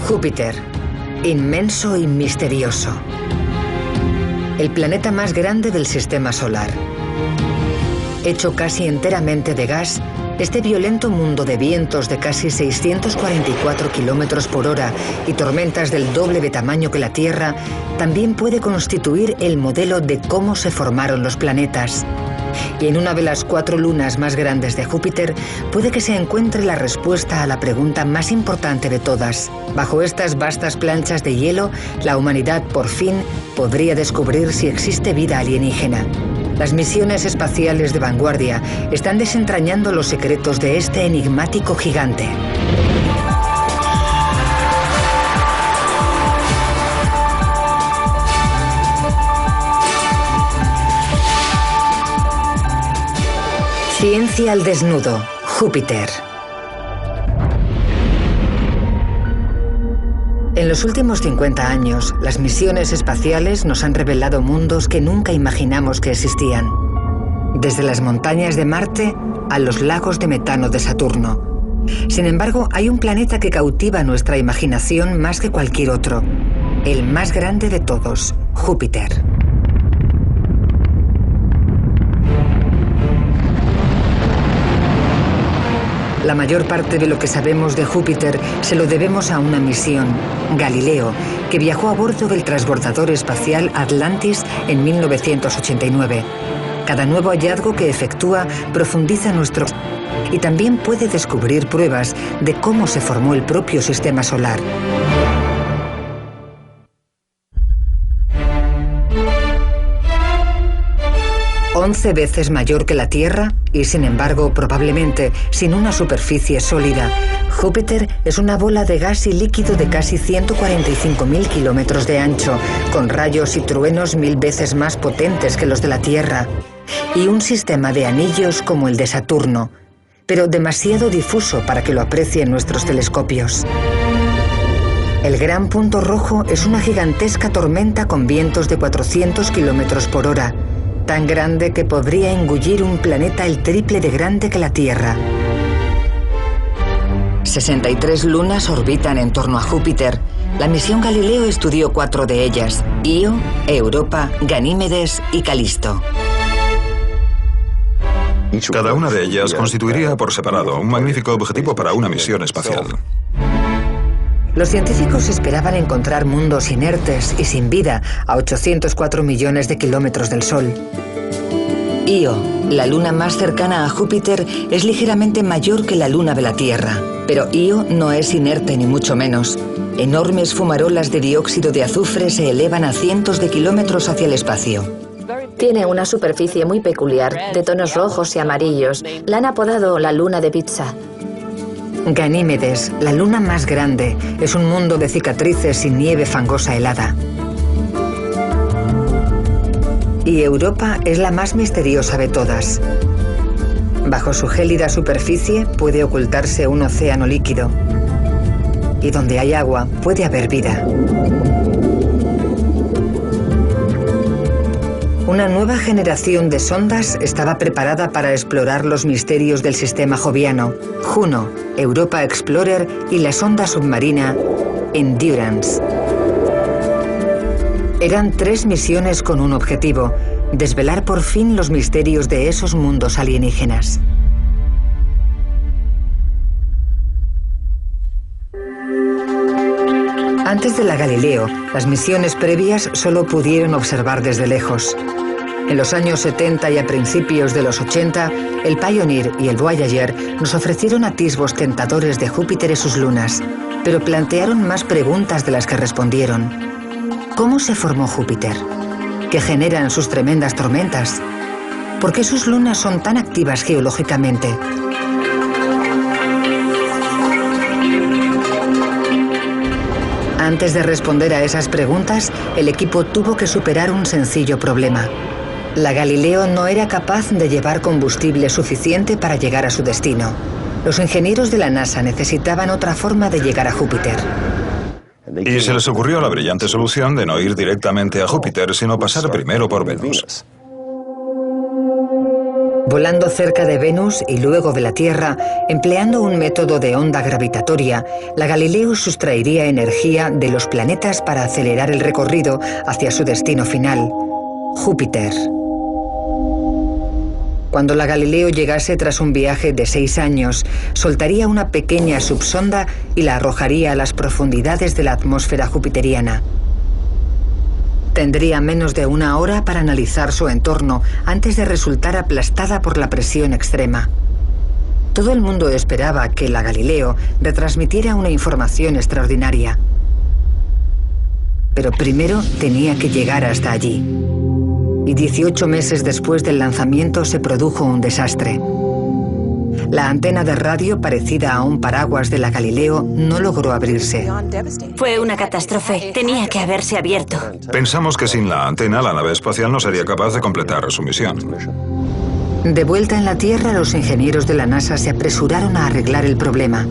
Júpiter, inmenso y misterioso. El planeta más grande del sistema solar. Hecho casi enteramente de gas, este violento mundo de vientos de casi 644 kilómetros por hora y tormentas del doble de tamaño que la Tierra también puede constituir el modelo de cómo se formaron los planetas. Y en una de las 4 lunas más grandes de Júpiter puede que se encuentre la respuesta a la pregunta más importante de todas. Bajo estas vastas planchas de hielo, la humanidad por fin podría descubrir si existe vida alienígena. Las misiones espaciales de vanguardia están desentrañando los secretos de este enigmático gigante. Ciencia al desnudo, Júpiter. En los últimos 50 años, las misiones espaciales nos han revelado mundos que nunca imaginamos que existían. Desde las montañas de Marte a los lagos de metano de Saturno. Sin embargo, hay un planeta que cautiva nuestra imaginación más que cualquier otro. El más grande de todos, Júpiter. La mayor parte de lo que sabemos de Júpiter se lo debemos a una misión, Galileo, que viajó a bordo del transbordador espacial Atlantis en 1989. Cada nuevo hallazgo que efectúa profundiza nuestro... y también puede descubrir pruebas de cómo se formó el propio sistema solar. ...11 veces mayor que la Tierra y, sin embargo, probablemente sin una superficie sólida, Júpiter es una bola de gas y líquido de casi 145.000 kilómetros de ancho, con rayos y truenos 1000 veces más potentes que los de la Tierra, y un sistema de anillos como el de Saturno, pero demasiado difuso para que lo aprecien nuestros telescopios. El gran punto rojo es una gigantesca tormenta con vientos de 400 kilómetros por hora, tan grande que podría engullir un planeta el triple de grande que la Tierra. 63 lunas orbitan en torno a Júpiter. La misión Galileo estudió 4 de ellas: Io, Europa, Ganímedes y Calisto. Cada una de ellas constituiría por separado un magnífico objetivo para una misión espacial. Los científicos esperaban encontrar mundos inertes y sin vida a 804 millones de kilómetros del Sol. Io, la luna más cercana a Júpiter, es ligeramente mayor que la luna de la Tierra. Pero Io no es inerte ni mucho menos. Enormes fumarolas de dióxido de azufre se elevan a cientos de kilómetros hacia el espacio. Tiene una superficie muy peculiar, de tonos rojos y amarillos. La han apodado la luna de pizza. Ganímedes, la luna más grande, es un mundo de cicatrices y nieve fangosa helada. Y Europa es la más misteriosa de todas. Bajo su gélida superficie puede ocultarse un océano líquido. Y donde hay agua puede haber vida. Una nueva generación de sondas estaba preparada para explorar los misterios del sistema joviano: Juno, Europa Explorer y la sonda submarina Endurance. Eran 3 misiones con un objetivo: desvelar por fin los misterios de esos mundos alienígenas. Antes de la Galileo, las misiones previas solo pudieron observar desde lejos. En los años 70 y a principios de los 80, el Pioneer y el Voyager nos ofrecieron atisbos tentadores de Júpiter y sus lunas, pero plantearon más preguntas de las que respondieron. ¿Cómo se formó Júpiter? ¿Qué generan sus tremendas tormentas? ¿Por qué sus lunas son tan activas geológicamente? Antes de responder a esas preguntas, el equipo tuvo que superar un sencillo problema. La Galileo no era capaz de llevar combustible suficiente para llegar a su destino. Los ingenieros de la NASA necesitaban otra forma de llegar a Júpiter. Y se les ocurrió la brillante solución de no ir directamente a Júpiter, sino pasar primero por Venus. Volando cerca de Venus y luego de la Tierra, empleando un método de onda gravitatoria, la Galileo sustraería energía de los planetas para acelerar el recorrido hacia su destino final, Júpiter. Cuando la Galileo llegase tras un viaje de 6 años, soltaría una pequeña subsonda y la arrojaría a las profundidades de la atmósfera jupiteriana. Tendría menos de 1 hora para analizar su entorno antes de resultar aplastada por la presión extrema. Todo el mundo esperaba que la Galileo retransmitiera una información extraordinaria. Pero primero tenía que llegar hasta allí. Y 18 meses después del lanzamiento se produjo un desastre. La antena de radio, parecida a un paraguas de la Galileo, no logró abrirse. Fue una catástrofe. Tenía que haberse abierto. Pensamos que sin la antena la nave espacial no sería capaz de completar su misión. De vuelta en la Tierra, los ingenieros de la NASA se apresuraron a arreglar el problema.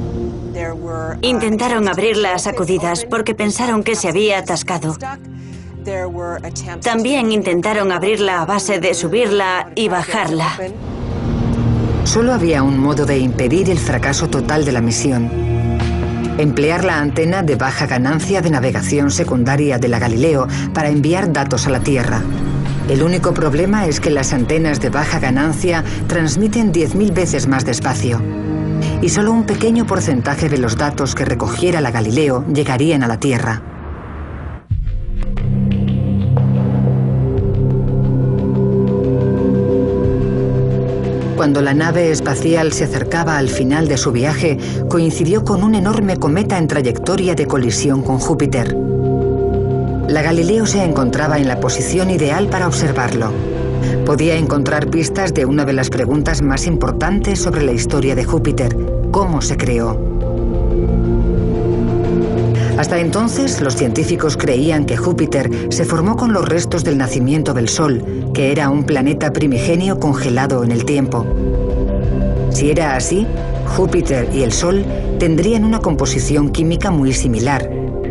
Intentaron abrirla a sacudidas porque pensaron que se había atascado. También intentaron abrirla a base de subirla y bajarla. Solo había un modo de impedir el fracaso total de la misión: emplear la antena de baja ganancia de navegación secundaria de la Galileo para enviar datos a la Tierra. El único problema es que las antenas de baja ganancia transmiten 10.000 veces más despacio. Y solo un pequeño porcentaje de los datos que recogiera la Galileo llegarían a la Tierra. Cuando la nave espacial se acercaba al final de su viaje, coincidió con un enorme cometa en trayectoria de colisión con Júpiter. La Galileo se encontraba en la posición ideal para observarlo. Podía encontrar pistas de una de las preguntas más importantes sobre la historia de Júpiter: ¿cómo se creó? Hasta entonces, los científicos creían que Júpiter se formó con los restos del nacimiento del Sol, que era un planeta primigenio congelado en el tiempo. Si era así, Júpiter y el Sol tendrían una composición química muy similar.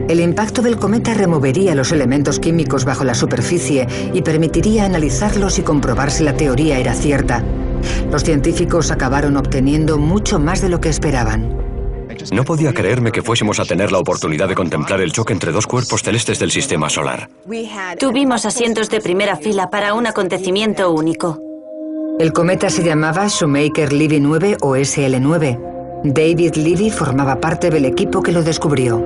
El impacto del cometa removería los elementos químicos bajo la superficie y permitiría analizarlos y comprobar si la teoría era cierta. Los científicos acabaron obteniendo mucho más de lo que esperaban. No podía creerme que fuésemos a tener la oportunidad de contemplar el choque entre dos cuerpos celestes del sistema solar. Tuvimos asientos de primera fila para un acontecimiento único. El cometa se llamaba Shoemaker-Levy 9 o SL9. David Levy formaba parte del equipo que lo descubrió.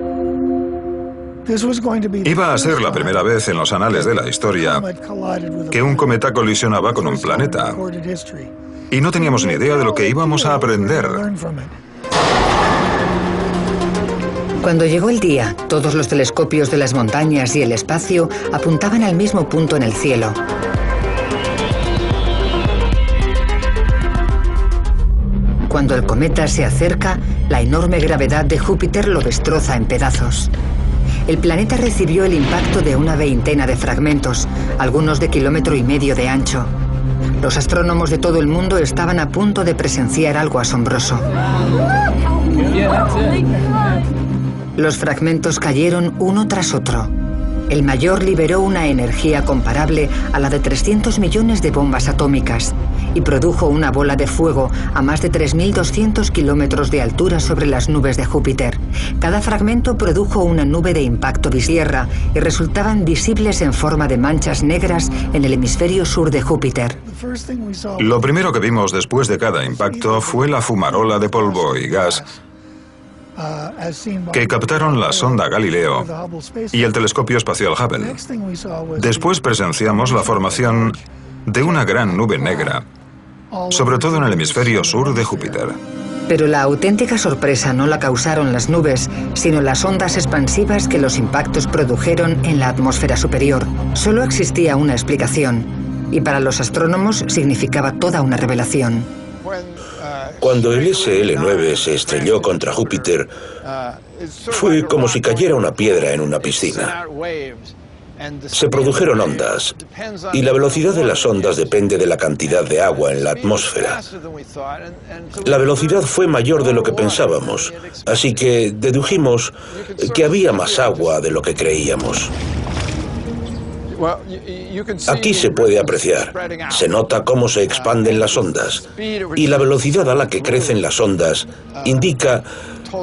Iba a ser la primera vez en los anales de la historia que un cometa colisionaba con un planeta. Y no teníamos ni idea de lo que íbamos a aprender. Cuando llegó el día, todos los telescopios de las montañas y el espacio apuntaban al mismo punto en el cielo. Cuando el cometa se acerca, la enorme gravedad de Júpiter lo destroza en pedazos. El planeta recibió el impacto de una veintena de fragmentos, algunos de 1,5 kilómetros de ancho. Los astrónomos de todo el mundo estaban a punto de presenciar algo asombroso. Los fragmentos cayeron uno tras otro. El mayor liberó una energía comparable a la de 300 millones de bombas atómicas y produjo una bola de fuego a más de 3.200 kilómetros de altura sobre las nubes de Júpiter. Cada fragmento produjo una nube de impacto bisierra y resultaban visibles en forma de manchas negras en el hemisferio sur de Júpiter. Lo primero que vimos después de cada impacto fue la fumarola de polvo y gas que captaron la sonda Galileo y el telescopio espacial Hubble. Después presenciamos la formación de una gran nube negra, sobre todo en el hemisferio sur de Júpiter. Pero la auténtica sorpresa no la causaron las nubes, sino las ondas expansivas que los impactos produjeron en la atmósfera superior. Solo existía una explicación, y para los astrónomos significaba toda una revelación. Cuando el SL9 se estrelló contra Júpiter, fue como si cayera una piedra en una piscina. Se produjeron ondas, y la velocidad de las ondas depende de la cantidad de agua en la atmósfera. La velocidad fue mayor de lo que pensábamos, así que dedujimos que había más agua de lo que creíamos. Aquí se puede apreciar. Se nota cómo se expanden las ondas y la velocidad a la que crecen las ondas indica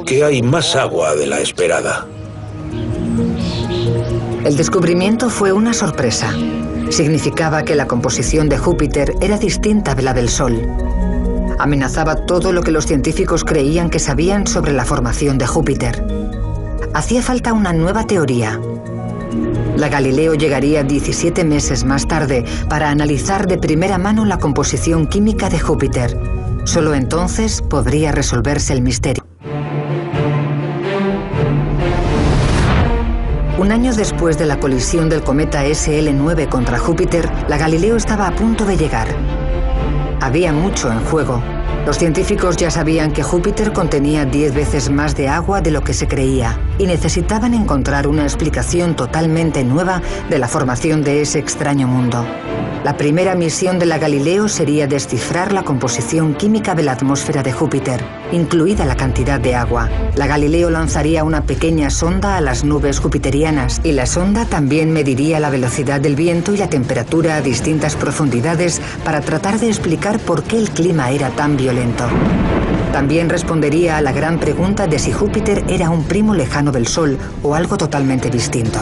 que hay más agua de la esperada. El descubrimiento fue una sorpresa. Significaba que la composición de Júpiter era distinta de la del Sol. Amenazaba todo lo que los científicos creían que sabían sobre la formación de Júpiter. Hacía falta una nueva teoría. La Galileo llegaría 17 meses más tarde para analizar de primera mano la composición química de Júpiter. Solo entonces podría resolverse el misterio. Un año después de la colisión del cometa SL9 contra Júpiter, la Galileo estaba a punto de llegar. Había mucho en juego. Los científicos ya sabían que Júpiter contenía 10 veces más de agua de lo que se creía y necesitaban encontrar una explicación totalmente nueva de la formación de ese extraño mundo. La primera misión de la Galileo sería descifrar la composición química de la atmósfera de Júpiter, incluida la cantidad de agua. La Galileo lanzaría una pequeña sonda a las nubes jupiterianas y la sonda también mediría la velocidad del viento y la temperatura a distintas profundidades para tratar de explicar por qué el clima era tan violento. También respondería a la gran pregunta de si Júpiter era un primo lejano del Sol o algo totalmente distinto.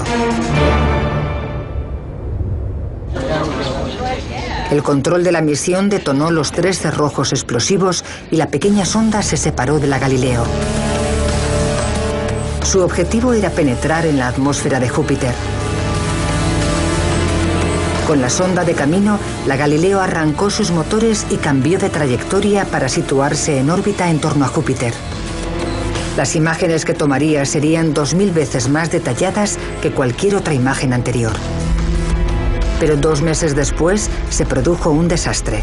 El control de la misión detonó los 3 cerrojos explosivos y la pequeña sonda se separó de la Galileo. Su objetivo era penetrar en la atmósfera de Júpiter. Con la sonda de camino, la Galileo arrancó sus motores y cambió de trayectoria para situarse en órbita en torno a Júpiter. Las imágenes que tomaría serían 2000 veces más detalladas que cualquier otra imagen anterior. Pero 2 meses después se produjo un desastre.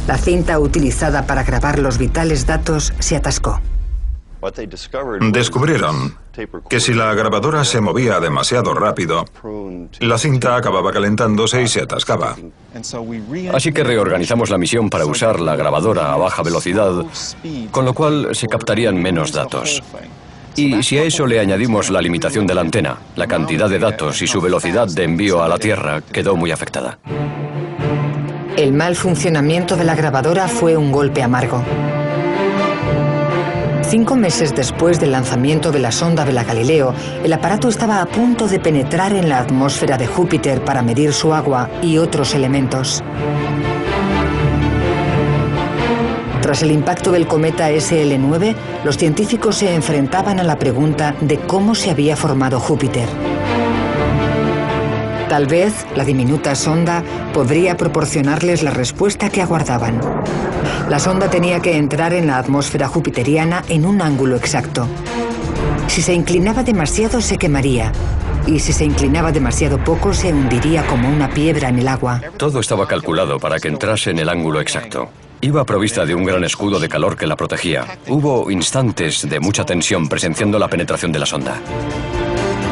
La cinta utilizada para grabar los vitales datos se atascó. Descubrieron que si la grabadora se movía demasiado rápido, la cinta acababa calentándose y se atascaba. Así que reorganizamos la misión para usar la grabadora a baja velocidad, con lo cual se captarían menos datos. Y si a eso le añadimos la limitación de la antena, la cantidad de datos y su velocidad de envío a la Tierra quedó muy afectada. El mal funcionamiento de la grabadora fue un golpe amargo. 5 meses después del lanzamiento de la sonda de la Galileo, el aparato estaba a punto de penetrar en la atmósfera de Júpiter para medir su agua y otros elementos. Tras el impacto del cometa SL9, los científicos se enfrentaban a la pregunta de cómo se había formado Júpiter. Tal vez la diminuta sonda podría proporcionarles la respuesta que aguardaban. La sonda tenía que entrar en la atmósfera jupiteriana en un ángulo exacto. Si se inclinaba demasiado, se quemaría. Y si se inclinaba demasiado poco, se hundiría como una piedra en el agua. Todo estaba calculado para que entrase en el ángulo exacto. Iba provista de un gran escudo de calor que la protegía. Hubo instantes de mucha tensión presenciando la penetración de la sonda.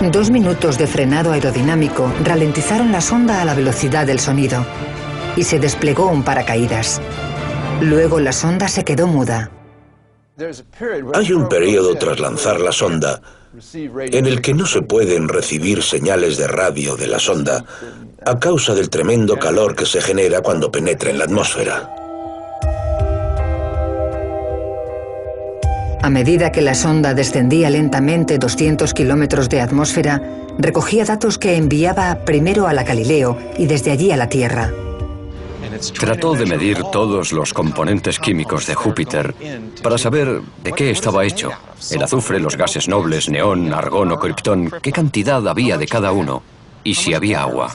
2 minutos de frenado aerodinámico ralentizaron la sonda a la velocidad del sonido y se desplegó un paracaídas. Luego la sonda se quedó muda. Hay un periodo tras lanzar la sonda en el que no se pueden recibir señales de radio de la sonda a causa del tremendo calor que se genera cuando penetra en la atmósfera. A medida que la sonda descendía lentamente 200 kilómetros de atmósfera, recogía datos que enviaba primero a la Galileo y desde allí a la Tierra. Trató de medir todos los componentes químicos de Júpiter para saber de qué estaba hecho. El azufre, los gases nobles, neón, argón o criptón, qué cantidad había de cada uno y si había agua.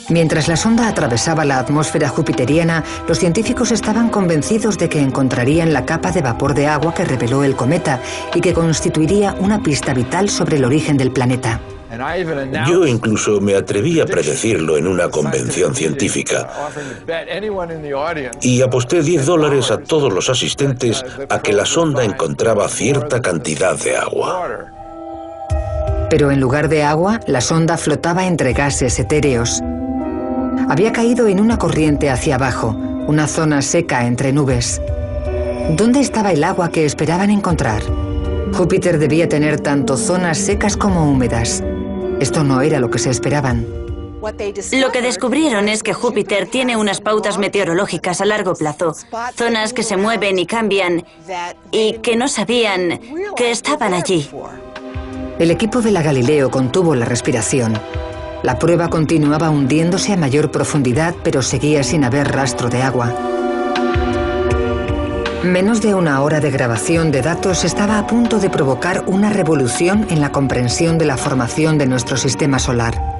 Mientras la sonda atravesaba la atmósfera jupiteriana, los científicos estaban convencidos de que encontrarían la capa de vapor de agua que reveló el cometa y que constituiría una pista vital sobre el origen del planeta. Yo incluso me atreví a predecirlo en una convención científica y aposté $10 a todos los asistentes a que la sonda encontraba cierta cantidad de agua. Pero en lugar de agua, la sonda flotaba entre gases etéreos. Había caído en una corriente hacia abajo, una zona seca entre nubes. ¿Dónde estaba el agua que esperaban encontrar? Júpiter debía tener tanto zonas secas como húmedas. Esto no era lo que se esperaban. Lo que descubrieron es que Júpiter tiene unas pautas meteorológicas a largo plazo, zonas que se mueven y cambian y que no sabían que estaban allí. El equipo de la Galileo contuvo la respiración. La prueba continuaba hundiéndose a mayor profundidad, pero seguía sin haber rastro de agua. Menos de una hora de grabación de datos estaba a punto de provocar una revolución en la comprensión de la formación de nuestro sistema solar.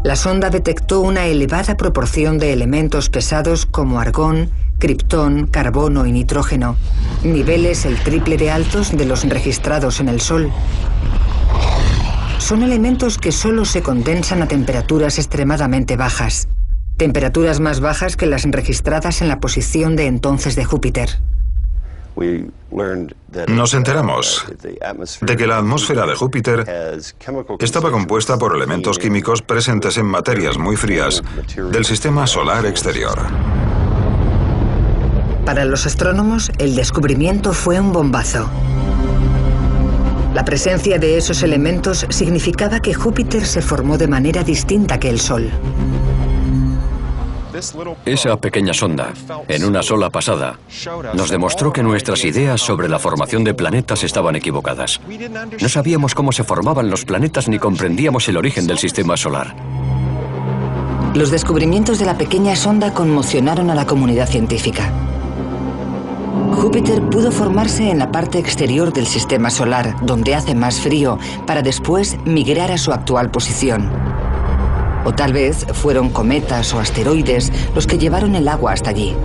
La sonda detectó una elevada proporción de elementos pesados como argón, criptón, carbono y nitrógeno, niveles el triple de altos de los registrados en el Sol. Son elementos que solo se condensan a temperaturas extremadamente bajas, temperaturas más bajas que las registradas en la posición de entonces de Júpiter. Nos enteramos de que la atmósfera de Júpiter estaba compuesta por elementos químicos presentes en materias muy frías del sistema solar exterior. Para los astrónomos, el descubrimiento fue un bombazo. La presencia de esos elementos significaba que Júpiter se formó de manera distinta que el Sol. Esa pequeña sonda, en una sola pasada, nos demostró que nuestras ideas sobre la formación de planetas estaban equivocadas. No sabíamos cómo se formaban los planetas ni comprendíamos el origen del sistema solar. Los descubrimientos de la pequeña sonda conmocionaron a la comunidad científica. Júpiter pudo formarse en la parte exterior del sistema solar, donde hace más frío, para después migrar a su actual posición. O tal vez fueron cometas o asteroides los que llevaron el agua hasta allí.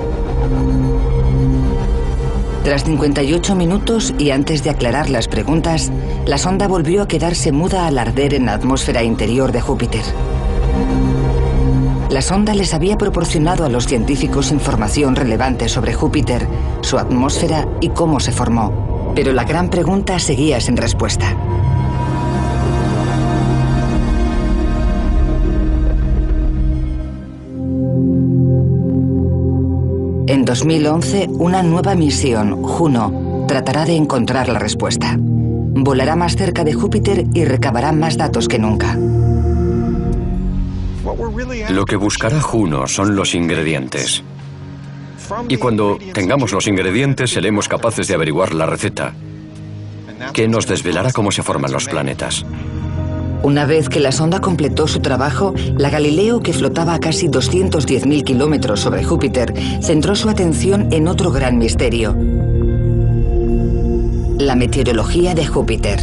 Tras 58 minutos y antes de aclarar las preguntas, la sonda volvió a quedarse muda al arder en la atmósfera interior de Júpiter. La sonda les había proporcionado a los científicos información relevante sobre Júpiter, su atmósfera y cómo se formó. Pero la gran pregunta seguía sin respuesta. En 2011, una nueva misión, Juno, tratará de encontrar la respuesta. Volará más cerca de Júpiter y recabará más datos que nunca. Lo que buscará Juno son los ingredientes. Y cuando tengamos los ingredientes, seremos capaces de averiguar la receta, que nos desvelará cómo se forman los planetas. Una vez que la sonda completó su trabajo, la Galileo, que flotaba a casi 210.000 kilómetros sobre Júpiter, centró su atención en otro gran misterio: la meteorología de Júpiter.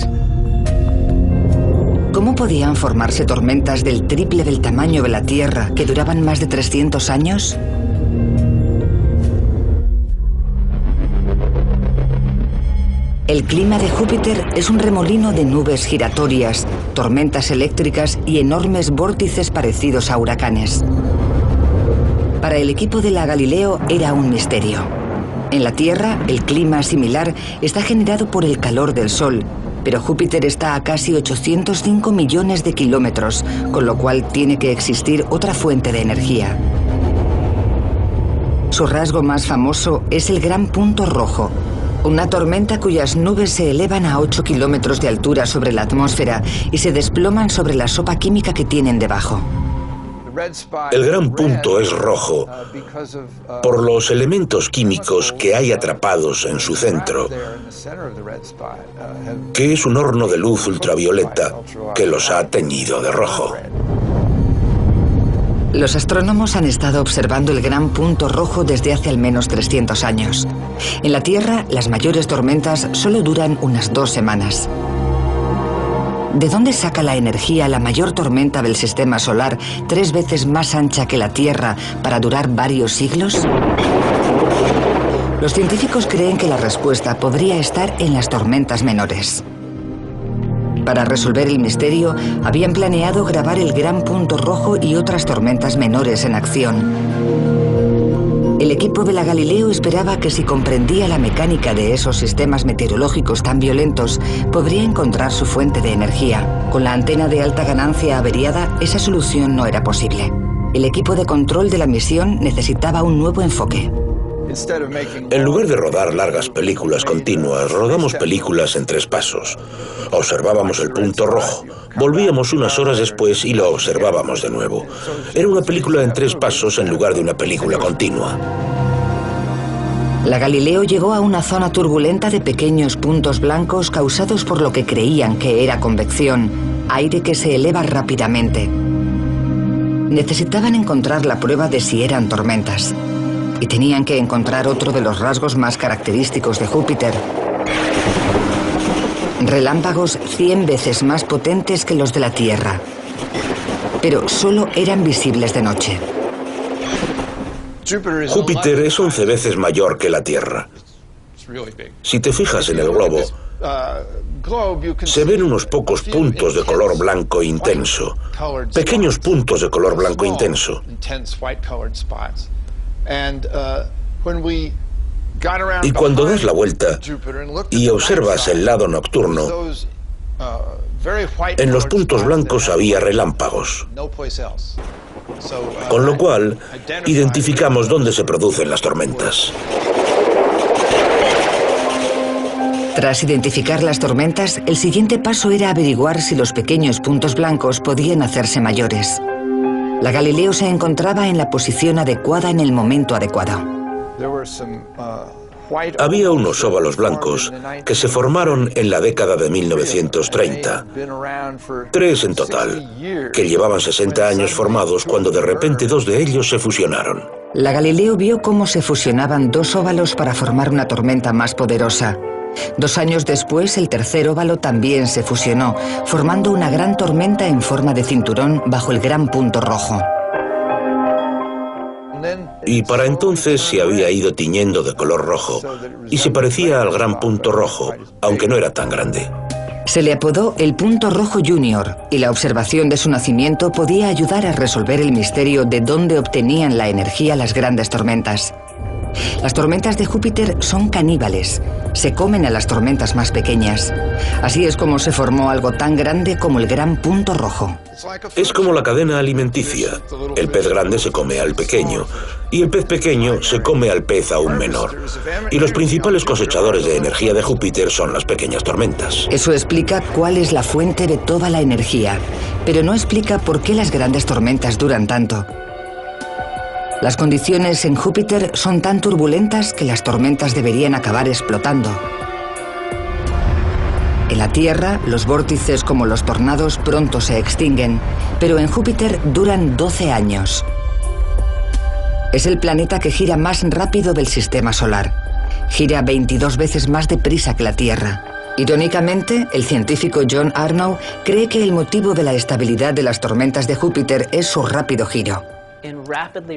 ¿Cómo podían formarse tormentas del triple del tamaño de la Tierra que duraban más de 300 años? El clima de Júpiter es un remolino de nubes giratorias, tormentas eléctricas y enormes vórtices parecidos a huracanes. Para el equipo de la Galileo era un misterio. En la Tierra, el clima similar está generado por el calor del Sol, pero Júpiter está a casi 805 millones de kilómetros, con lo cual tiene que existir otra fuente de energía. Su rasgo más famoso es el Gran Punto Rojo, una tormenta cuyas nubes se elevan a 8 kilómetros de altura sobre la atmósfera y se desploman sobre la sopa química que tienen debajo. El gran punto es rojo por los elementos químicos que hay atrapados en su centro, que es un horno de luz ultravioleta que los ha teñido de rojo. Los astrónomos han estado observando el Gran Punto Rojo desde hace al menos 300 años. En la Tierra, las mayores tormentas solo duran unas 2 semanas. ¿De dónde saca la energía la mayor tormenta del sistema solar, 3 veces más ancha que la Tierra, para durar varios siglos? Los científicos creen que la respuesta podría estar en las tormentas menores. Para resolver el misterio, habían planeado grabar el Gran Punto Rojo y otras tormentas menores en acción. El equipo de la Galileo esperaba que si comprendía la mecánica de esos sistemas meteorológicos tan violentos, podría encontrar su fuente de energía. Con la antena de alta ganancia averiada, esa solución no era posible. El equipo de control de la misión necesitaba un nuevo enfoque. En lugar de rodar largas películas continuas, rodamos películas en 3 pasos. Observábamos el punto rojo, volvíamos unas horas después y lo observábamos de nuevo. Era una película en 3 pasos en lugar de una película continua. La Galileo llegó a una zona turbulenta de pequeños puntos blancos causados por lo que creían que era convección, aire que se eleva rápidamente. Necesitaban encontrar la prueba de si eran tormentas. Y tenían que encontrar otro de los rasgos más característicos de Júpiter. Relámpagos 100 veces más potentes que los de la Tierra. Pero solo eran visibles de noche. Júpiter es 11 veces mayor que la Tierra. Si te fijas en el globo, se ven unos pocos puntos de color blanco intenso, pequeños puntos de color blanco intenso. Y cuando das la vuelta y observas el lado nocturno, en los puntos blancos había relámpagos. Con lo cual, identificamos dónde se producen las tormentas. Tras identificar las tormentas, el siguiente paso era averiguar si los pequeños puntos blancos podían hacerse mayores. La Galileo se encontraba en la posición adecuada en el momento adecuado. Había unos óvalos blancos que se formaron en la década de 1930. 3 en total, que llevaban 60 años formados cuando de repente 2 de ellos se fusionaron. La Galileo vio cómo se fusionaban 2 óvalos para formar una tormenta más poderosa. 2 años después, el tercer óvalo también se fusionó, formando una gran tormenta en forma de cinturón bajo el gran punto rojo. Y para entonces se había ido tiñendo de color rojo y se parecía al gran punto rojo, aunque no era tan grande. Se le apodó el Punto Rojo Junior y la observación de su nacimiento podía ayudar a resolver el misterio de dónde obtenían la energía las grandes tormentas. Las tormentas de Júpiter son caníbales, se comen a las tormentas más pequeñas. Así es como se formó algo tan grande como el gran punto rojo. Es como la cadena alimenticia. El pez grande se come al pequeño y el pez pequeño se come al pez aún menor. Y los principales cosechadores de energía de Júpiter son las pequeñas tormentas. Eso explica cuál es la fuente de toda la energía, pero no explica por qué las grandes tormentas duran tanto. Las condiciones en Júpiter son tan turbulentas que las tormentas deberían acabar explotando. En la Tierra, los vórtices como los tornados pronto se extinguen, pero en Júpiter duran 12 años. Es el planeta que gira más rápido del sistema solar. Gira 22 veces más deprisa que la Tierra. Irónicamente, el científico John Arnold cree que el motivo de la estabilidad de las tormentas de Júpiter es su rápido giro.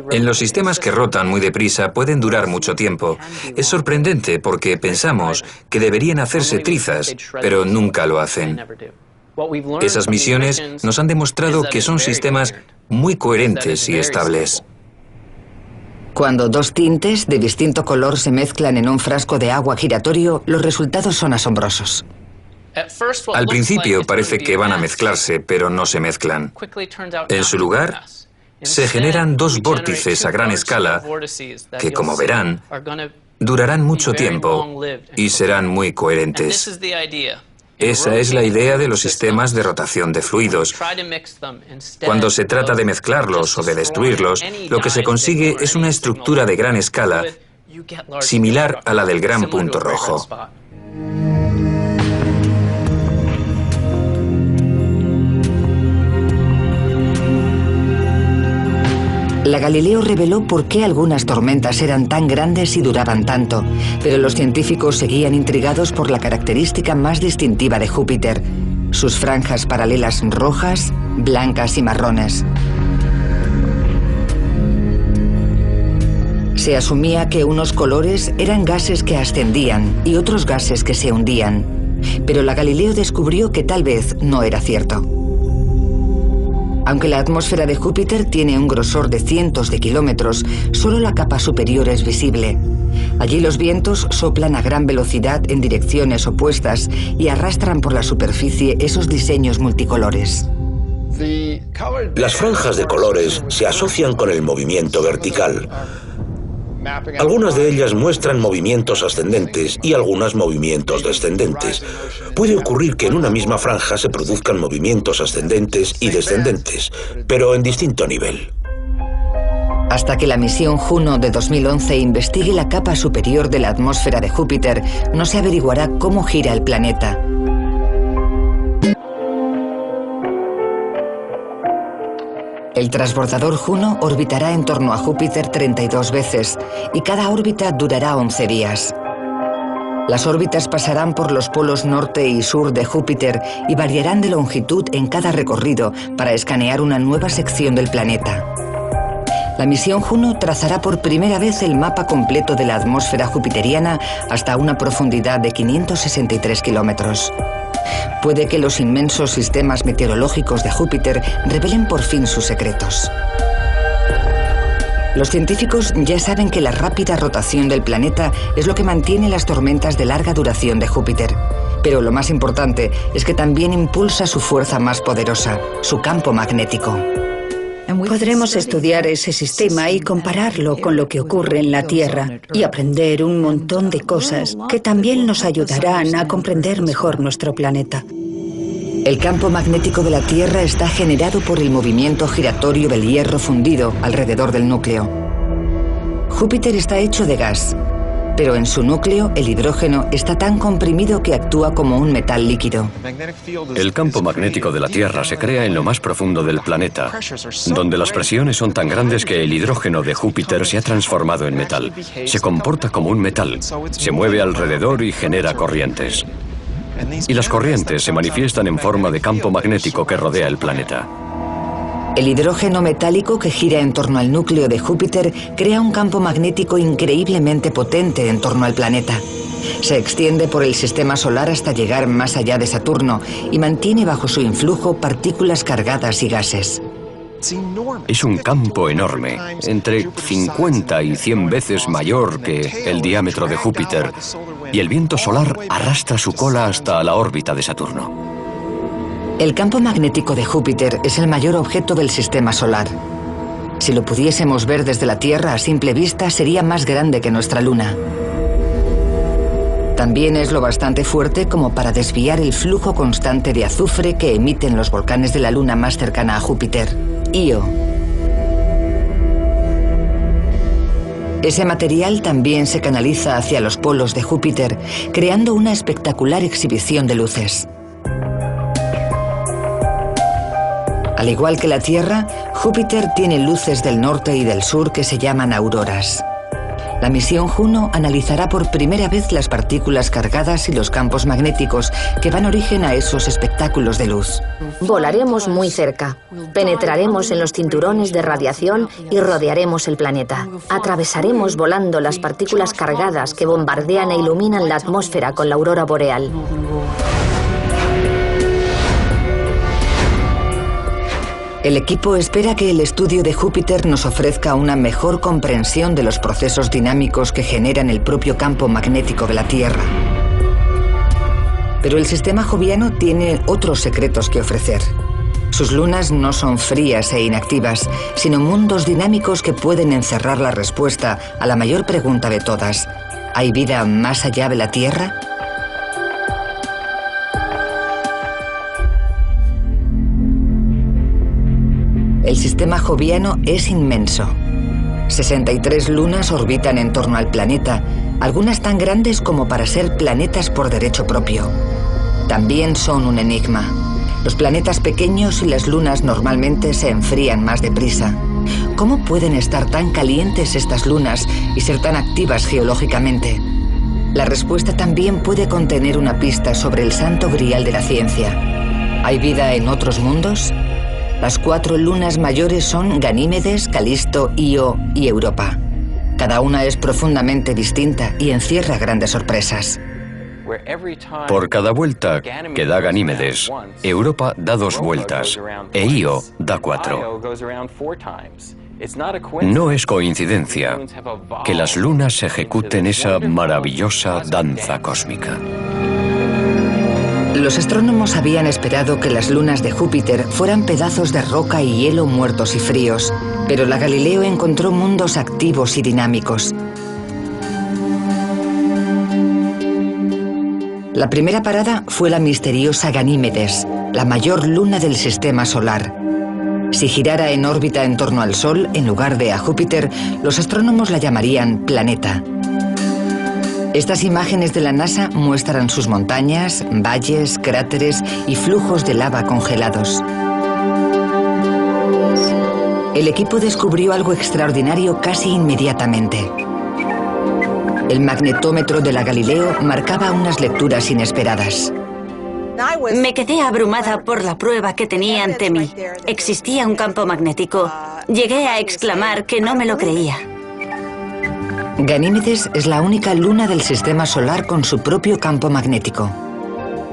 En los sistemas que rotan muy deprisa pueden durar mucho tiempo. Es sorprendente porque pensamos que deberían hacerse trizas, pero nunca lo hacen. Esas misiones nos han demostrado que son sistemas muy coherentes y estables. Cuando 2 tintes de distinto color se mezclan en un frasco de agua giratorio, los resultados son asombrosos. Al principio parece que van a mezclarse, pero no se mezclan. En su lugar, se generan 2 vórtices a gran escala que, como verán, durarán mucho tiempo y serán muy coherentes. Esa es la idea de los sistemas de rotación de fluidos. Cuando se trata de mezclarlos o de destruirlos, lo que se consigue es una estructura de gran escala similar a la del gran punto rojo. La Galileo reveló por qué algunas tormentas eran tan grandes y duraban tanto, pero los científicos seguían intrigados por la característica más distintiva de Júpiter, sus franjas paralelas rojas, blancas y marrones. Se asumía que unos colores eran gases que ascendían y otros gases que se hundían, pero la Galileo descubrió que tal vez no era cierto. Aunque la atmósfera de Júpiter tiene un grosor de cientos de kilómetros, solo la capa superior es visible. Allí los vientos soplan a gran velocidad en direcciones opuestas y arrastran por la superficie esos diseños multicolores. Las franjas de colores se asocian con el movimiento vertical. Algunas de ellas muestran movimientos ascendentes y algunas movimientos descendentes. Puede ocurrir que en una misma franja se produzcan movimientos ascendentes y descendentes, pero en distinto nivel. Hasta que la misión Juno de 2011 investigue la capa superior de la atmósfera de Júpiter, no se averiguará cómo gira el planeta. El transbordador Juno orbitará en torno a Júpiter 32 veces y cada órbita durará 11 días. Las órbitas pasarán por los polos norte y sur de Júpiter y variarán de longitud en cada recorrido para escanear una nueva sección del planeta. La misión Juno trazará por primera vez el mapa completo de la atmósfera jupiteriana hasta una profundidad de 563 kilómetros. Puede que los inmensos sistemas meteorológicos de Júpiter revelen por fin sus secretos. Los científicos ya saben que la rápida rotación del planeta es lo que mantiene las tormentas de larga duración de Júpiter. Pero lo más importante es que también impulsa su fuerza más poderosa, su campo magnético. Podremos estudiar ese sistema y compararlo con lo que ocurre en la Tierra y aprender un montón de cosas que también nos ayudarán a comprender mejor nuestro planeta. El campo magnético de la Tierra está generado por el movimiento giratorio del hierro fundido alrededor del núcleo. Júpiter está hecho de gas, pero en su núcleo el hidrógeno está tan comprimido que actúa como un metal líquido. El campo magnético de la Tierra se crea en lo más profundo del planeta, donde las presiones son tan grandes que el hidrógeno de Júpiter se ha transformado en metal. Se comporta como un metal, se mueve alrededor y genera corrientes. Y las corrientes se manifiestan en forma de campo magnético que rodea el planeta. El hidrógeno metálico que gira en torno al núcleo de Júpiter crea un campo magnético increíblemente potente en torno al planeta. Se extiende por el sistema solar hasta llegar más allá de Saturno y mantiene bajo su influjo partículas cargadas y gases. Es un campo enorme, entre 50 y 100 veces mayor que el diámetro de Júpiter, y el viento solar arrastra su cola hasta la órbita de Saturno. El campo magnético de Júpiter es el mayor objeto del sistema solar. Si lo pudiésemos ver desde la Tierra a simple vista, sería más grande que nuestra Luna. También es lo bastante fuerte como para desviar el flujo constante de azufre que emiten los volcanes de la Luna más cercana a Júpiter, Io. Ese material también se canaliza hacia los polos de Júpiter, creando una espectacular exhibición de luces. Al igual que la Tierra, Júpiter tiene luces del norte y del sur que se llaman auroras. La misión Juno analizará por primera vez las partículas cargadas y los campos magnéticos que dan origen a esos espectáculos de luz. Volaremos muy cerca, penetraremos en los cinturones de radiación y rodearemos el planeta. Atravesaremos volando las partículas cargadas que bombardean e iluminan la atmósfera con la aurora boreal. El equipo espera que el estudio de Júpiter nos ofrezca una mejor comprensión de los procesos dinámicos que generan el propio campo magnético de la Tierra. Pero el sistema joviano tiene otros secretos que ofrecer. Sus lunas no son frías e inactivas, sino mundos dinámicos que pueden encerrar la respuesta a la mayor pregunta de todas: ¿hay vida más allá de la Tierra? El sistema joviano es inmenso. 63 lunas orbitan en torno al planeta, algunas tan grandes como para ser planetas por derecho propio. También son un enigma. Los planetas pequeños y las lunas normalmente se enfrían más deprisa. ¿Cómo pueden estar tan calientes estas lunas y ser tan activas geológicamente? La respuesta también puede contener una pista sobre el santo grial de la ciencia. ¿Hay vida en otros mundos? Las 4 lunas mayores son Ganímedes, Calisto, Io y Europa. Cada una es profundamente distinta y encierra grandes sorpresas. Por cada vuelta que da Ganímedes, Europa da 2 vueltas e Io da 4. No es coincidencia que las lunas ejecuten esa maravillosa danza cósmica. Los astrónomos habían esperado que las lunas de Júpiter fueran pedazos de roca y hielo muertos y fríos, Pero la Galileo encontró mundos activos y dinámicos. La primera parada fue la misteriosa Ganímedes, la mayor luna del sistema solar. Si girara en órbita en torno al Sol, en lugar de a Júpiter, los astrónomos la llamarían planeta. Estas imágenes de la NASA muestran sus montañas, valles, cráteres y flujos de lava congelados. El equipo descubrió algo extraordinario casi inmediatamente. El magnetómetro de la Galileo marcaba unas lecturas inesperadas. Me quedé abrumada por la prueba que tenía ante mí. Existía un campo magnético. Llegué a exclamar que no me lo creía. Ganímedes es la única luna del sistema solar con su propio campo magnético.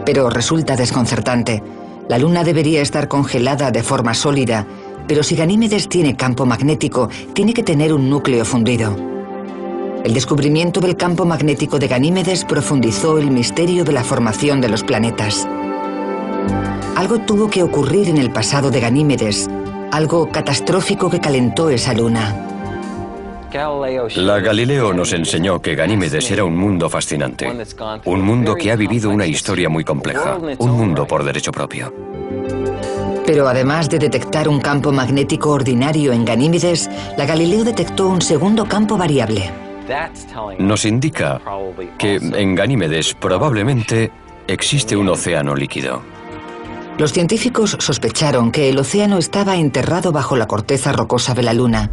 Pero resulta desconcertante. La luna debería estar congelada de forma sólida, pero si Ganímedes tiene campo magnético, tiene que tener un núcleo fundido. El descubrimiento del campo magnético de Ganímedes profundizó el misterio de la formación de los planetas. Algo tuvo que ocurrir en el pasado de Ganímedes, algo catastrófico que calentó esa luna. La Galileo nos enseñó que Ganímedes era un mundo fascinante, un mundo que ha vivido una historia muy compleja, un mundo por derecho propio. Pero además de detectar un campo magnético ordinario en Ganímedes, la Galileo detectó un segundo campo variable. Nos indica que en Ganímedes probablemente existe un océano líquido. Los científicos sospecharon que el océano estaba enterrado bajo la corteza rocosa de la Luna.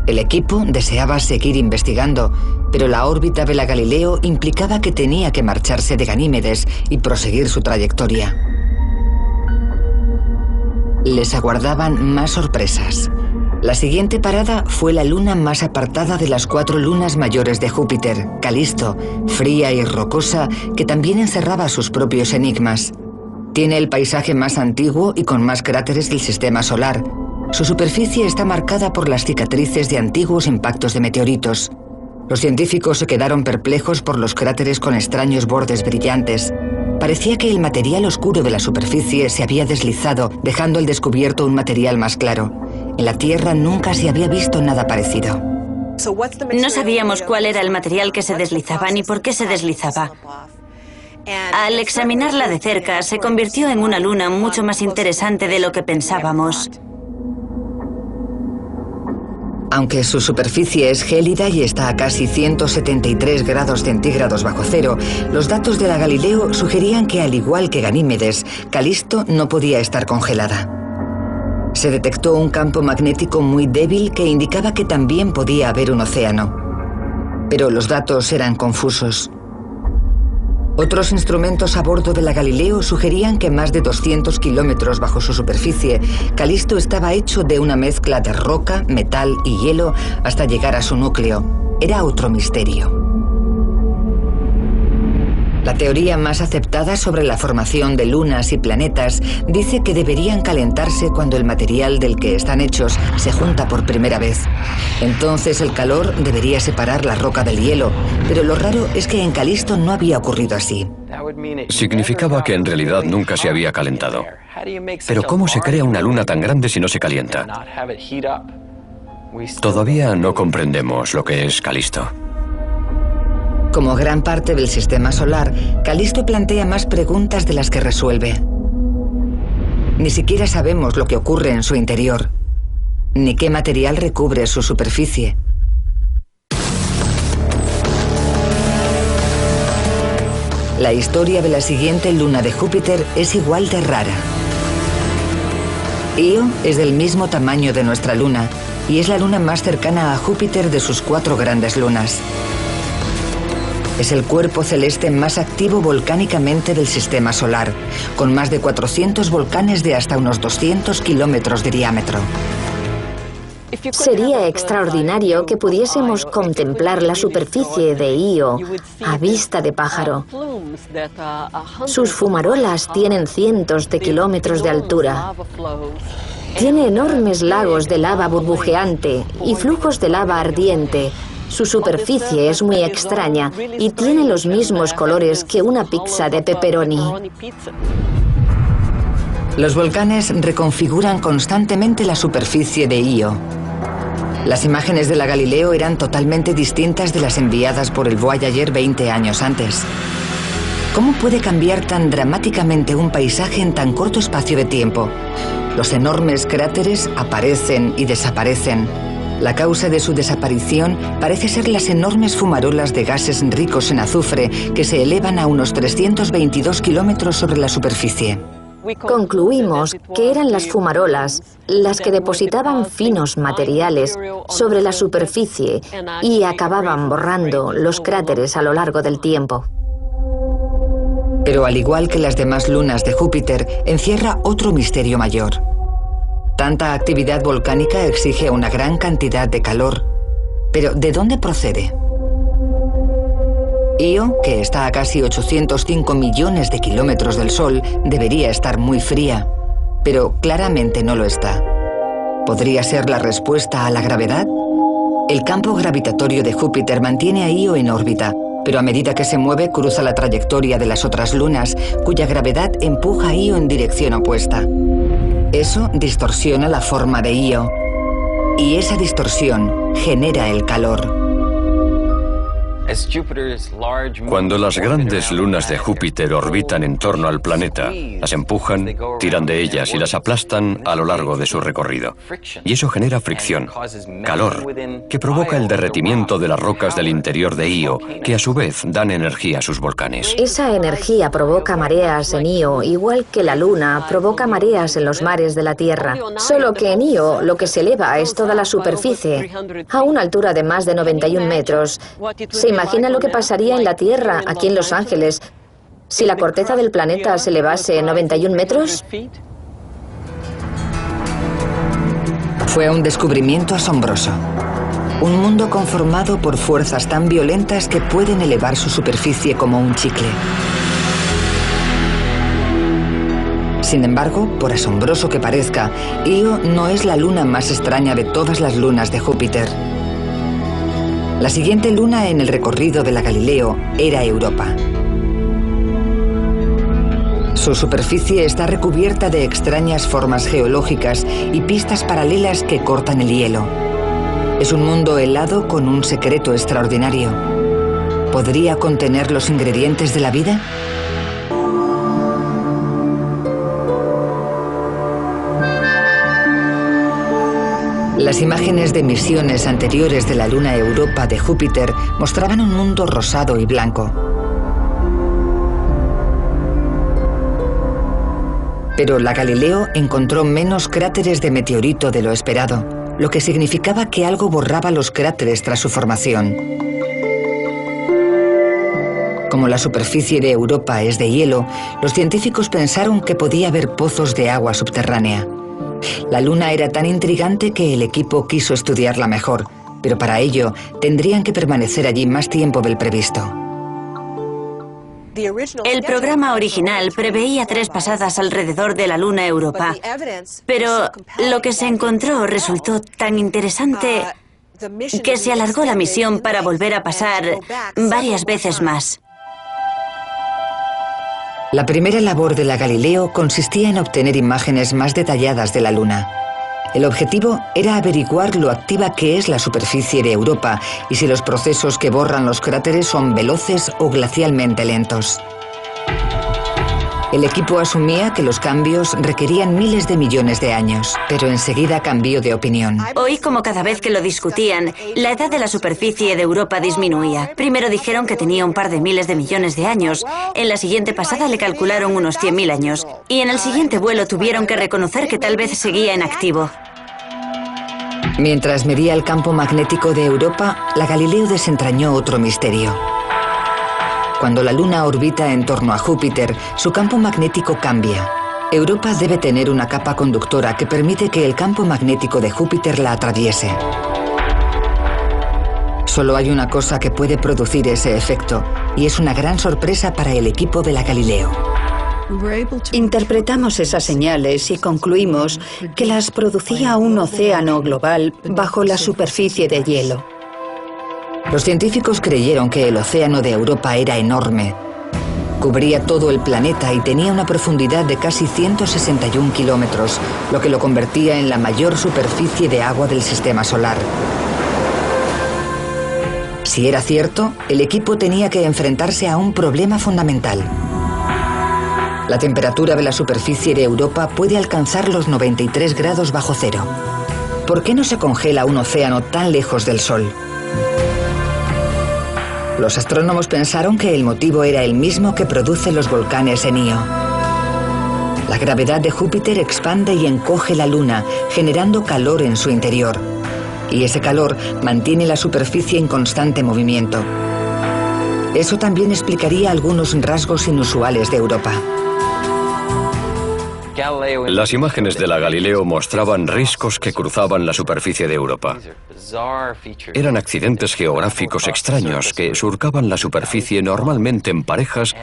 El equipo deseaba seguir investigando, pero la órbita de la Galileo implicaba que tenía que marcharse de Ganímedes y proseguir su trayectoria. Les aguardaban más sorpresas. La siguiente parada fue la luna más apartada de las 4 lunas mayores de Júpiter, Calisto, fría y rocosa, que también encerraba sus propios enigmas. Tiene el paisaje más antiguo y con más cráteres del sistema solar. Su superficie está marcada por las cicatrices de antiguos impactos de meteoritos. Los científicos se quedaron perplejos por los cráteres con extraños bordes brillantes. Parecía que el material oscuro de la superficie se había deslizado, dejando al descubierto un material más claro. En la Tierra nunca se había visto nada parecido. No sabíamos cuál era el material que se deslizaba ni por qué se deslizaba. Al examinarla de cerca, se convirtió en una luna mucho más interesante de lo que pensábamos. Aunque su superficie es gélida y está a casi 173 grados centígrados bajo cero, los datos de la Galileo sugerían que, al igual que Ganímedes, Calisto no podía estar congelada. Se detectó un campo magnético muy débil que indicaba que también podía haber un océano. Pero los datos eran confusos. Otros instrumentos a bordo de la Galileo sugerían que más de 200 kilómetros bajo su superficie, Calisto estaba hecho de una mezcla de roca, metal y hielo hasta llegar a su núcleo. Era otro misterio. La teoría más aceptada sobre la formación de lunas y planetas dice que deberían calentarse cuando el material del que están hechos se junta por primera vez. Entonces el calor debería separar la roca del hielo, pero lo raro es que en Calisto no había ocurrido así. Significaba que en realidad nunca se había calentado. Pero ¿cómo se crea una luna tan grande si no se calienta? Todavía no comprendemos lo que es Calisto. Como gran parte del sistema solar, Calisto plantea más preguntas de las que resuelve. Ni siquiera sabemos lo que ocurre en su interior, ni qué material recubre su superficie. La historia de la siguiente luna de Júpiter es igual de rara. Io es del mismo tamaño de nuestra luna y es la luna más cercana a Júpiter de sus 4 grandes lunas. Es el cuerpo celeste más activo volcánicamente del sistema solar, con más de 400 volcanes de hasta unos 200 kilómetros de diámetro. Sería extraordinario que pudiésemos contemplar la superficie de Io a vista de pájaro. Sus fumarolas tienen cientos de kilómetros de altura. Tiene enormes lagos de lava burbujeante y flujos de lava ardiente. Su superficie es muy extraña y tiene los mismos colores que una pizza de pepperoni. Los volcanes reconfiguran constantemente la superficie de Io. Las imágenes de la Galileo eran totalmente distintas de las enviadas por el Voyager 20 años antes. ¿Cómo puede cambiar tan dramáticamente un paisaje en tan corto espacio de tiempo? Los enormes cráteres aparecen y desaparecen. La causa de su desaparición parece ser las enormes fumarolas de gases ricos en azufre que se elevan a unos 322 kilómetros sobre la superficie. Concluimos que eran las fumarolas las que depositaban finos materiales sobre la superficie y acababan borrando los cráteres a lo largo del tiempo. Pero al igual que las demás lunas de Júpiter, encierra otro misterio mayor. Tanta actividad volcánica exige una gran cantidad de calor. Pero ¿de dónde procede? Io, que está a casi 805 millones de kilómetros del Sol, debería estar muy fría, pero claramente no lo está. ¿Podría ser la respuesta a la gravedad? El campo gravitatorio de Júpiter mantiene a Io en órbita, pero a medida que se mueve cruza la trayectoria de las otras lunas, cuya gravedad empuja a Io en dirección opuesta. Eso distorsiona la forma de Io, y esa distorsión genera el calor. Cuando las grandes lunas de Júpiter orbitan en torno al planeta, las empujan, tiran de ellas y las aplastan a lo largo de su recorrido. Y eso genera fricción, calor, que provoca el derretimiento de las rocas del interior de Io, que a su vez dan energía a sus volcanes. Esa energía provoca mareas en Io, igual que la Luna provoca mareas en los mares de la Tierra. Solo que en Io lo que se eleva es toda la superficie, a una altura de más de 91 metros. ¿Se imagina lo que pasaría en la Tierra, aquí en Los Ángeles, si la corteza del planeta se elevase 91 metros? Fue un descubrimiento asombroso. Un mundo conformado por fuerzas tan violentas que pueden elevar su superficie como un chicle. Sin embargo, por asombroso que parezca, Io no es la luna más extraña de todas las lunas de Júpiter. La siguiente luna en el recorrido de la Galileo era Europa. Su superficie está recubierta de extrañas formas geológicas y pistas paralelas que cortan el hielo. Es un mundo helado con un secreto extraordinario. ¿Podría contener los ingredientes de la vida? Las imágenes de misiones anteriores de la luna Europa de Júpiter mostraban un mundo rosado y blanco. Pero la Galileo encontró menos cráteres de meteorito de lo esperado, lo que significaba que algo borraba los cráteres tras su formación. Como la superficie de Europa es de hielo, los científicos pensaron que podía haber pozos de agua subterránea. La luna era tan intrigante que el equipo quiso estudiarla mejor, pero para ello tendrían que permanecer allí más tiempo del previsto. El programa original preveía 3 pasadas alrededor de la luna Europa, pero lo que se encontró resultó tan interesante que se alargó la misión para volver a pasar varias veces más. La primera labor de la Galileo consistía en obtener imágenes más detalladas de la Luna. El objetivo era averiguar lo activa que es la superficie de Europa y si los procesos que borran los cráteres son veloces o glacialmente lentos. El equipo asumía que los cambios requerían miles de millones de años, pero enseguida cambió de opinión. Oí como cada vez que lo discutían, la edad de la superficie de Europa disminuía. Primero dijeron que tenía un par de miles de millones de años, en la siguiente pasada le calcularon unos 100.000 años, y en el siguiente vuelo tuvieron que reconocer que tal vez seguía en activo. Mientras medía el campo magnético de Europa, la Galileo desentrañó otro misterio. Cuando la Luna orbita en torno a Júpiter, su campo magnético cambia. Europa debe tener una capa conductora que permite que el campo magnético de Júpiter la atraviese. Solo hay una cosa que puede producir ese efecto, y es una gran sorpresa para el equipo de la Galileo. Interpretamos esas señales y concluimos que las producía un océano global bajo la superficie de hielo. Los científicos creyeron que el océano de Europa era enorme, Cubría todo el planeta y tenía una profundidad de casi 161 kilómetros, lo que lo convertía en la mayor superficie de agua del sistema solar. Si era cierto, el equipo tenía que enfrentarse a un problema fundamental. La temperatura de la superficie de Europa puede alcanzar los 93 grados bajo cero. ¿Por qué no se congela un océano tan lejos del Sol? Los astrónomos pensaron que el motivo era el mismo que produce los volcanes en Io. La gravedad de Júpiter expande y encoge la Luna, generando calor en su interior. Y ese calor mantiene la superficie en constante movimiento. Eso también explicaría algunos rasgos inusuales de Europa. Las imágenes de la Galileo mostraban riscos que cruzaban la superficie de Europa. Eran accidentes geográficos extraños que surcaban la superficie normalmente en parejas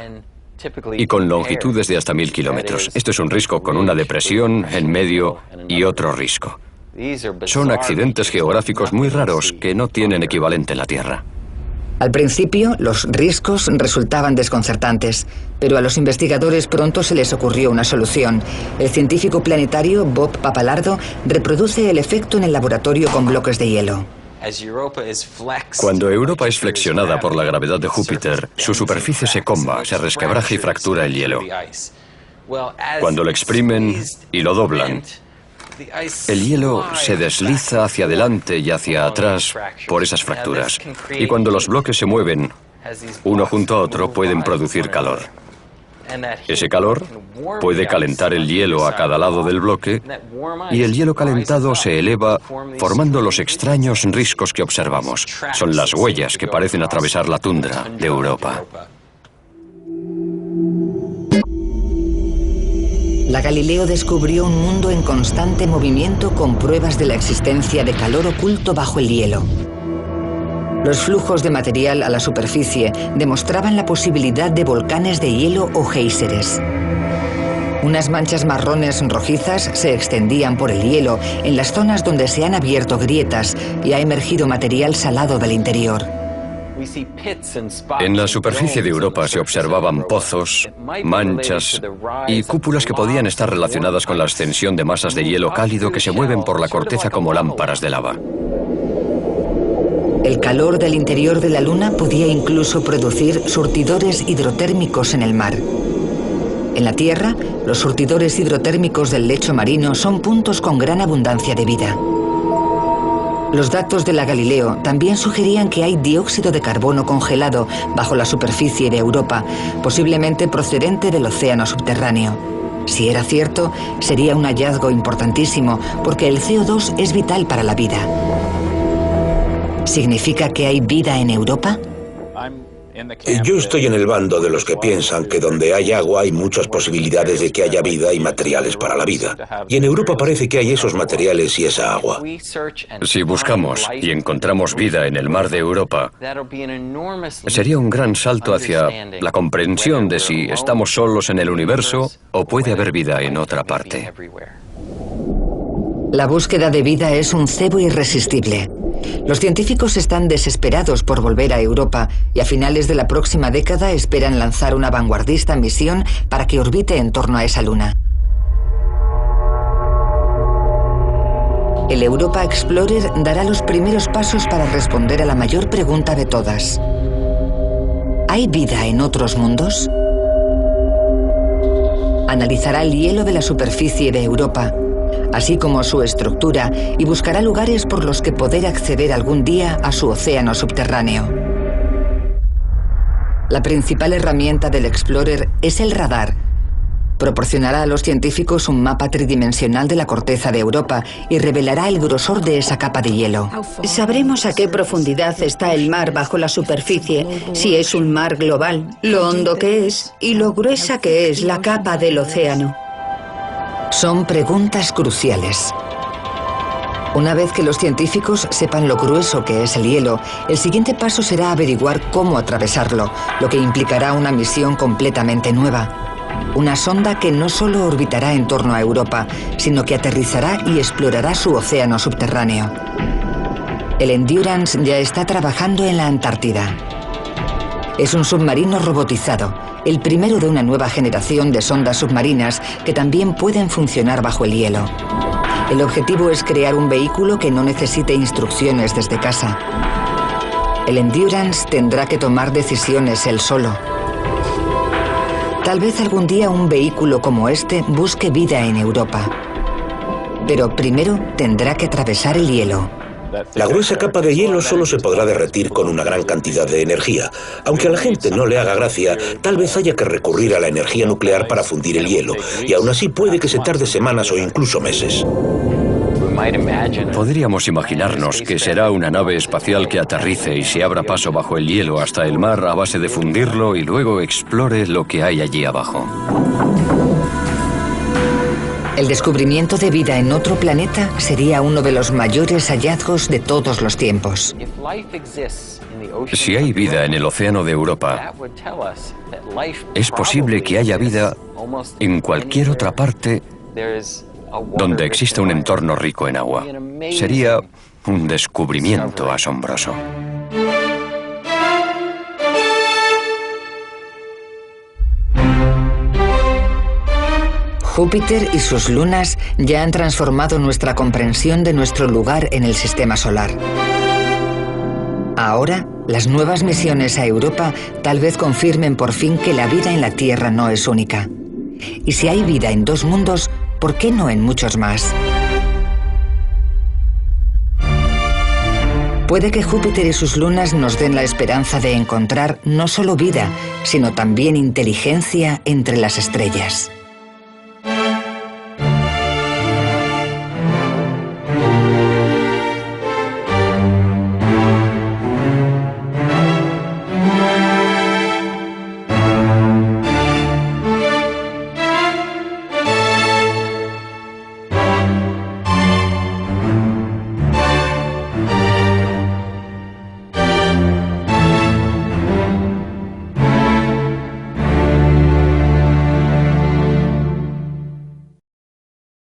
y con longitudes de hasta 1000 kilómetros. Esto es un risco con una depresión en medio y otro risco. Son accidentes geográficos muy raros que no tienen equivalente en la Tierra. Al principio, los riscos resultaban desconcertantes, pero a los investigadores pronto se les ocurrió una solución. El científico planetario Bob Papalardo reproduce el efecto en el laboratorio con bloques de hielo. Cuando Europa es flexionada por la gravedad de Júpiter, su superficie se comba, se resquebraja y fractura el hielo. Cuando lo exprimen y lo doblan, el hielo se desliza hacia adelante y hacia atrás por esas fracturas. Y cuando los bloques se mueven, uno junto a otro, pueden producir calor. Ese calor puede calentar el hielo a cada lado del bloque y el hielo calentado se eleva formando los extraños riscos que observamos. Son las huellas que parecen atravesar la tundra de Europa. La Galileo descubrió un mundo en constante movimiento con pruebas de la existencia de calor oculto bajo el hielo. Los flujos de material a la superficie demostraban la posibilidad de volcanes de hielo o géiseres. Unas manchas marrones rojizas se extendían por el hielo en las zonas donde se han abierto grietas y ha emergido material salado del interior. En la superficie de Europa se observaban pozos, manchas y cúpulas que podían estar relacionadas con la ascensión de masas de hielo cálido que se mueven por la corteza como lámparas de lava. El calor del interior de la Luna podía incluso producir surtidores hidrotérmicos en el mar. En la Tierra, los surtidores hidrotérmicos del lecho marino son puntos con gran abundancia de vida. Los datos de la Galileo también sugerían que hay dióxido de carbono congelado bajo la superficie de Europa, posiblemente procedente del océano subterráneo. Si era cierto, sería un hallazgo importantísimo, porque el CO2 es vital para la vida. ¿Significa que hay vida en Europa? Yo estoy en el bando de los que piensan que donde hay agua hay muchas posibilidades de que haya vida y materiales para la vida. Y en Europa parece que hay esos materiales y esa agua. Si buscamos y encontramos vida en el mar de Europa, sería un gran salto hacia la comprensión de si estamos solos en el universo o puede haber vida en otra parte. La búsqueda de vida es un cebo irresistible. Los científicos están desesperados por volver a Europa y a finales de la próxima década esperan lanzar una vanguardista misión para que orbite en torno a esa luna. El Europa Explorer dará los primeros pasos para responder a la mayor pregunta de todas. ¿Hay vida en otros mundos? Analizará el hielo de la superficie de Europa, así como su estructura, y buscará lugares por los que poder acceder algún día a su océano subterráneo. La principal herramienta del Explorer es el radar. Proporcionará a los científicos un mapa tridimensional de la corteza de Europa y revelará el grosor de esa capa de hielo. Sabremos a qué profundidad está el mar bajo la superficie, si es un mar global, lo hondo que es y lo gruesa que es la capa del océano. Son preguntas cruciales. Una vez que los científicos sepan lo grueso que es el hielo, el siguiente paso será averiguar cómo atravesarlo, lo que implicará una misión completamente nueva. Una sonda que no solo orbitará en torno a Europa, sino que aterrizará y explorará su océano subterráneo. El Endurance ya está trabajando en la Antártida. Es un submarino robotizado. el primero de una nueva generación de sondas submarinas que también pueden funcionar bajo el hielo. El objetivo es crear un vehículo que no necesite instrucciones desde casa. El Endurance tendrá que tomar decisiones él solo. Tal vez algún día un vehículo como este busque vida en Europa. Pero primero tendrá que atravesar el hielo. La gruesa capa de hielo solo se podrá derretir con una gran cantidad de energía. Aunque a la gente no le haga gracia, tal vez haya que recurrir a la energía nuclear para fundir el hielo, y aún así puede que se tarde semanas o incluso meses. Podríamos imaginarnos que será una nave espacial que aterrice y se abra paso bajo el hielo hasta el mar a base de fundirlo y luego explore lo que hay allí abajo. El descubrimiento de vida en otro planeta sería uno de los mayores hallazgos de todos los tiempos. Si hay vida en el océano de Europa, es posible que haya vida en cualquier otra parte donde exista un entorno rico en agua. Sería un descubrimiento asombroso. Júpiter y sus lunas ya han transformado nuestra comprensión de nuestro lugar en el sistema solar. Ahora, las nuevas misiones a Europa tal vez confirmen por fin que la vida en la Tierra no es única. Y si hay vida en dos mundos, ¿por qué no en muchos más? Puede que Júpiter y sus lunas nos den la esperanza de encontrar no solo vida, sino también inteligencia entre las estrellas.